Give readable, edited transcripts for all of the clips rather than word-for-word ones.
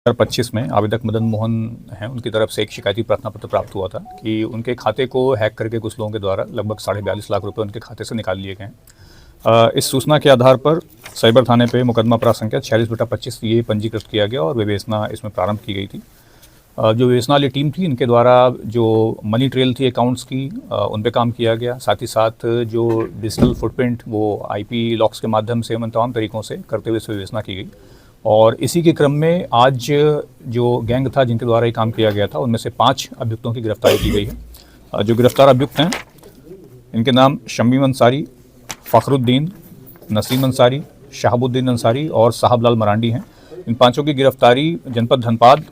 2025 में आवेदक मदन मोहन हैं, उनकी तरफ से एक शिकायती प्रार्थना पत्र प्राप्त हुआ था कि उनके खाते को हैक करके कुछ लोगों के द्वारा लगभग 42.5 लाख रुपए उनके खाते से निकाल लिए गए हैं। इस सूचना के आधार पर साइबर थाने पे मुकदमा अपराध संख्या 46/25 ये पंजीकृत किया गया और विवेचना इसमें प्रारंभ की गई थी। जो विवेचना वाली टीम थी, इनके द्वारा जो मनी ट्रेल थी अकाउंट्स की, उन पे काम किया गया। साथ ही साथ जो डिजिटल फुटप्रिंट वो IP लॉक्स के माध्यम से उन तमाम तरीक़ों से करते हुए इस विवेचना की गई। और इसी के क्रम में आज जो गैंग था जिनके द्वारा ये काम किया गया था, उनमें से 5 अभियुक्तों की गिरफ्तारी की गई है। जो गिरफ्तार अभियुक्त हैं, इनके नाम शमीम अंसारी, फ़खरुद्दीन, नसीम अंसारी, शहाबुद्दीन अंसारी और साहबलाल मरांडी हैं। इन 5 की गिरफ्तारी जनपद धनबाद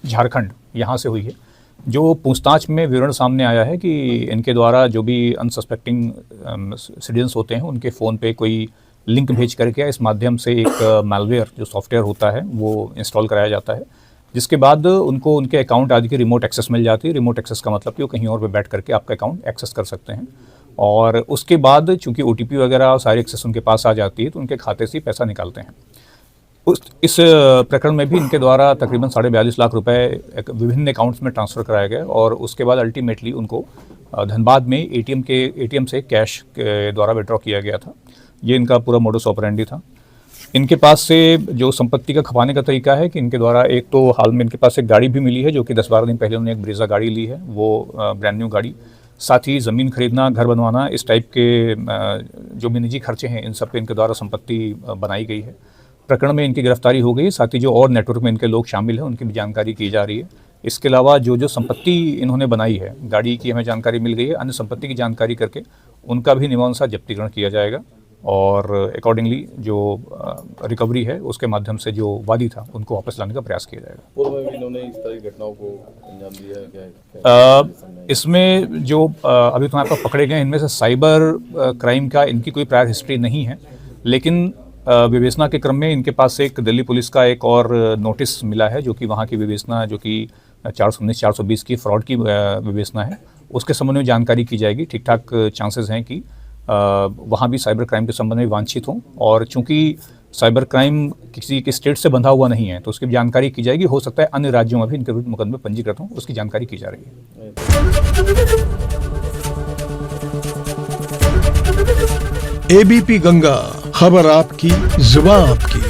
झारखंड यहाँ से हुई है। जो पूछताछ में विवरण सामने आया है कि इनके द्वारा जो भी अनसस्पेक्टिंग सिटीजन्स होते हैं, उनके फ़ोन पे कोई लिंक भेज करके इस माध्यम से एक मैलवेयर जो सॉफ्टवेयर होता है वो इंस्टॉल कराया जाता है, जिसके बाद उनको उनके अकाउंट आदि की रिमोट एक्सेस मिल जाती है। रिमोट एक्सेस का मतलब कि वो कहीं और पे बैठ करके आपका अकाउंट एक्सेस कर सकते हैं। और उसके बाद चूंकि OTP वगैरह सारी एक्सेस उनके पास आ जाती है, तो उनके खाते से पैसा निकालते हैं। इस प्रकरण में भी इनके द्वारा तकरीबन 42.5 लाख रुपए विभिन्न अकाउंट्स में ट्रांसफ़र कराया गया और उसके बाद अल्टीमेटली उनको धनबाद में ATM से कैश के द्वारा विड्रॉ किया गया था। ये इनका पूरा मोडस ऑपरेंडी था। इनके पास से जो संपत्ति का खपाने का तरीका है कि इनके द्वारा एक तो हाल में इनके पास एक गाड़ी भी मिली है, जो कि 10-12 दिन पहले उन्होंने एक ब्रीज़ा गाड़ी ली है, वो ब्रांड न्यू गाड़ी। साथ ही ज़मीन खरीदना, घर बनवाना, इस टाइप के जो भी निजी खर्चे हैं, इन सब पे इनके द्वारा संपत्ति बनाई गई है। प्रकरण में इनकी गिरफ्तारी हो गई। साथ ही जो और नेटवर्क में इनके लोग शामिल हैं, उनकी भी जानकारी की जा रही है। इसके अलावा जो संपत्ति इन्होंने बनाई है, गाड़ी की हमें जानकारी मिल गई है, अन्य संपत्ति की जानकारी करके उनका भी नियमानुसार जब्तीकरण किया जाएगा और अकॉर्डिंगली जो रिकवरी है उसके माध्यम से जो वादी था उनको वापस लाने का प्रयास किया जाएगा। पूर्व में इन्होंने इस तरह की घटनाओं को अंजाम दिया है क्या? इसमें जो अभी तो आपको पकड़े गए, इनमें से साइबर क्राइम का इनकी कोई प्रायर हिस्ट्री नहीं है, लेकिन विवेचना के क्रम में इनके पास एक दिल्ली पुलिस का एक और नोटिस मिला है, जो कि वहाँ की विवेचना जो कि 419-420 की फ्रॉड की विवेचना है, उसके संबंध में जानकारी की जाएगी। ठीक ठाक चांसेस हैं कि वहाँ भी साइबर क्राइम के संबंध में वांछित हों, और चूंकि साइबर क्राइम किसी के स्टेट से बंधा हुआ नहीं है, तो उसकी जानकारी की जाएगी। हो सकता है अन्य राज्यों में भी इनके विरुद्ध मुकदमे पंजीकृत हों, उसकी जानकारी की जा रही है। ABP गंगा, खबर आपकी, जुबान आपकी।